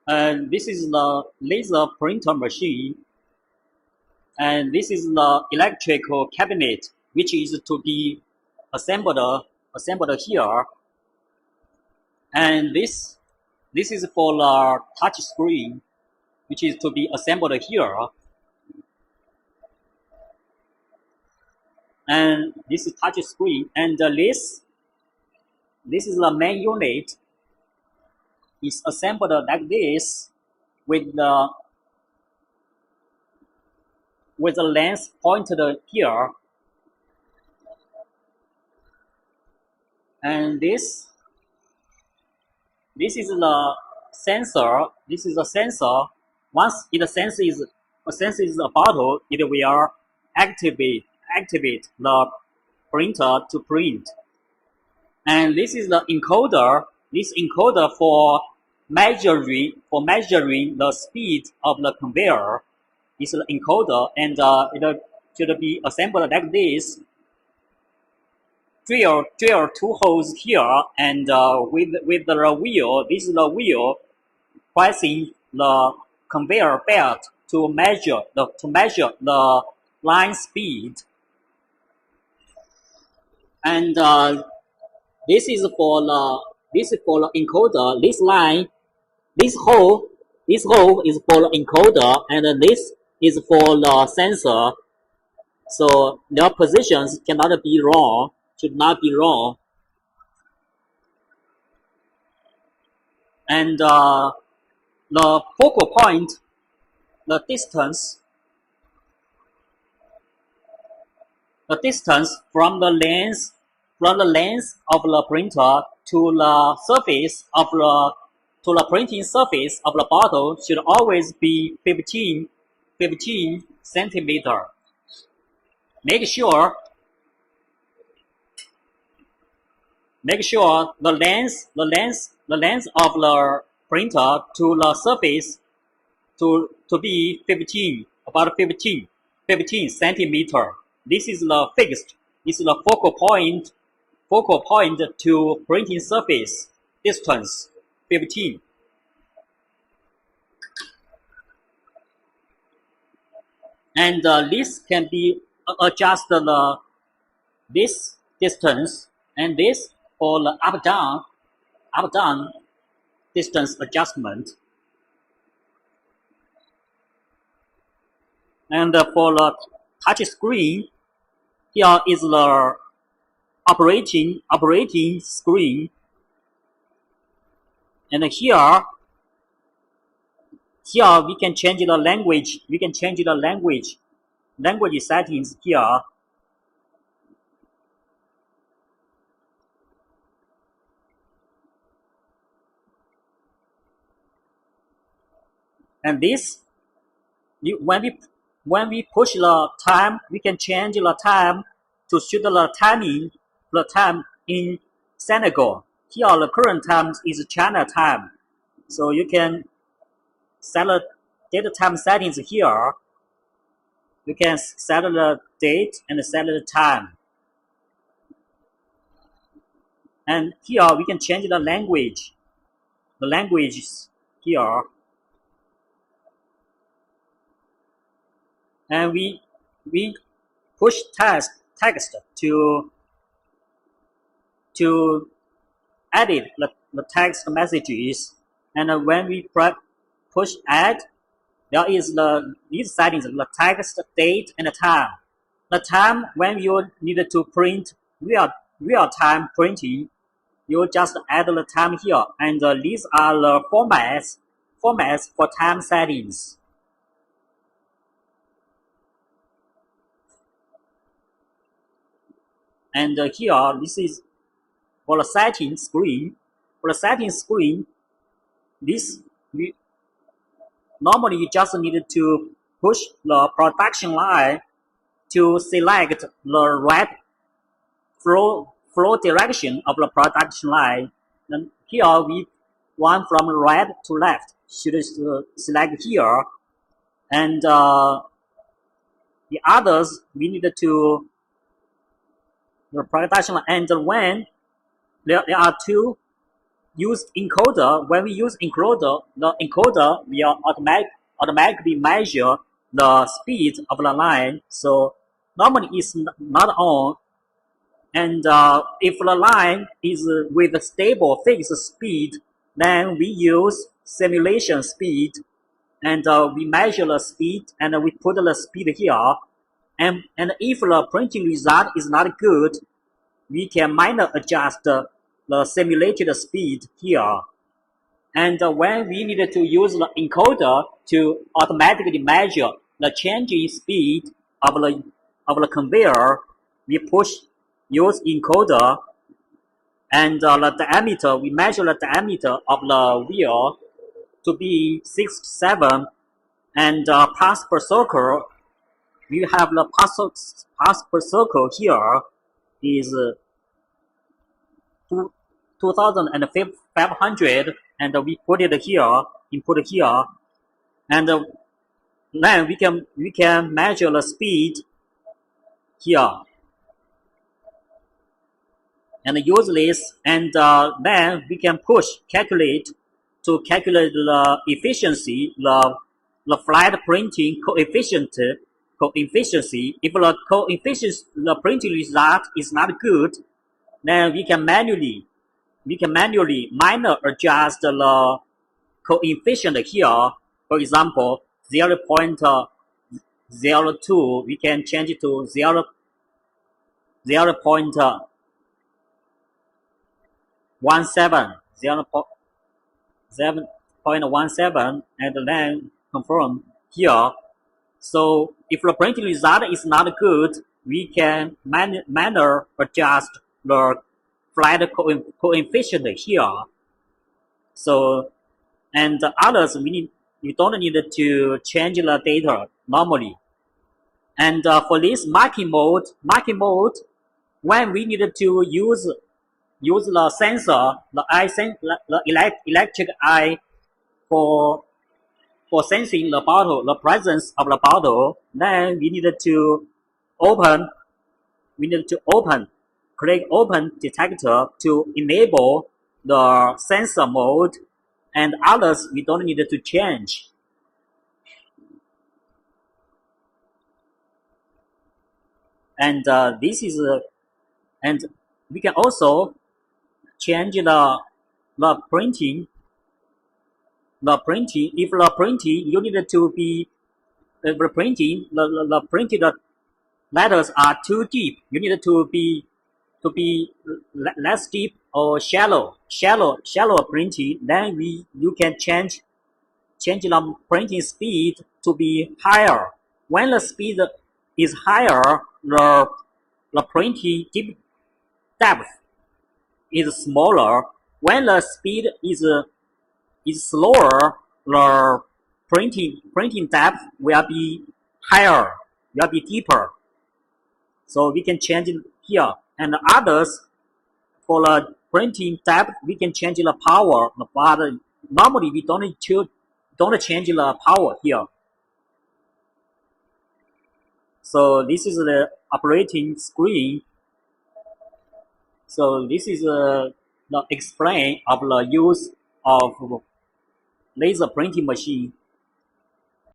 And this is the laser printer machine, and this is the electrical cabinet, which is to be assembled here. And this is for the touch screen, which is to be assembled here. And this is touch screen, and this is the main unit. It's assembled like this with the lens pointed here, and this is the sensor. This is a sensor. Once it senses a bottle, it will activate the printer to print. And this is the encoder. This encoder for measuring the speed of the conveyor. Is the encoder, and it should be assembled like this. Drill two holes here, and with the wheel. This is the wheel pressing the conveyor belt to measure the line speed. And this is for the encoder. This hole is for the encoder, and this is for the sensor. So their positions cannot be wrong, should not be wrong. And the focal point, the distance from the lens of the printer to the surface of the printing surface of the bottle should always be 15 centimeter. Make sure the length of the printer to the surface to be about 15 centimeter. This is the fixed. This is the focal point to printing surface distance 15. And this can be adjusted this distance, and this for the up down distance adjustment. And for the touch screen, here is the operating screen, and here we can change the language. Language settings here. And this, when we push the time, we can change the time to suit the time in Senegal. Here the current time is China time, so you can set the date time settings here. You can set the date and set the time. And here we can change the language. The languages here. And we push text to edit the text messages. And when we push add, there is these settings: the text, date, and the time. The time, when you need to print real time printing, you just add the time here, and these are the formats for time settings. And here, this is for the setting screen. For the setting screen, normally you just need to push the production line to select the right flow direction of the production line. Then here we want from right to left. Should select here, and the others we need to the production line. And when there are two use encoder, when we use encoder, the encoder will automatically measure the speed of the line. So normally it's not on. And if the line is with a stable fixed speed, then we use simulation speed, and we measure the speed and we put the speed here. And if the printing result is not good, we can minor adjust the simulated speed here. And when we need to use the encoder to automatically measure the changing speed of the conveyor, we use encoder, and the diameter, we measure the diameter of the wheel to be 6 to 7, and pass per circle, we have the pass per circle here is 2,500, and we put it here, input here, and then we can measure the speed here and use this, and then we can calculate the efficiency, the flat printing coefficient. If the coefficient, the printing result is not good, then we can manually minor adjust the coefficient here. For example, 0.02, we can change it to 0.17, 0.17, and then confirm here. So if the printing result is not good, we can minor adjust the flat coefficient here. So, and the others, we don't need to change the data normally. And for this marking mode, when we need to use the sensor, the electric eye for sensing the bottle, the presence of the bottle, then we need to open, click open detector to enable the sensor mode, and others we don't need to change. And this is, and we can also change the printing. If the printing, you need to be, if the printing, the printed letters are too deep, you need to be less deep or shallow printing. Then you can change the printing speed to be higher. When the speed is higher, the printing depth is smaller. When the speed is slower, the printing depth will be higher, will be deeper. So we can change it here. And others, for the printing depth, we can change the power. But normally we don't change the power here. So this is the operating screen. So this is the explain of the use of laser printing machine.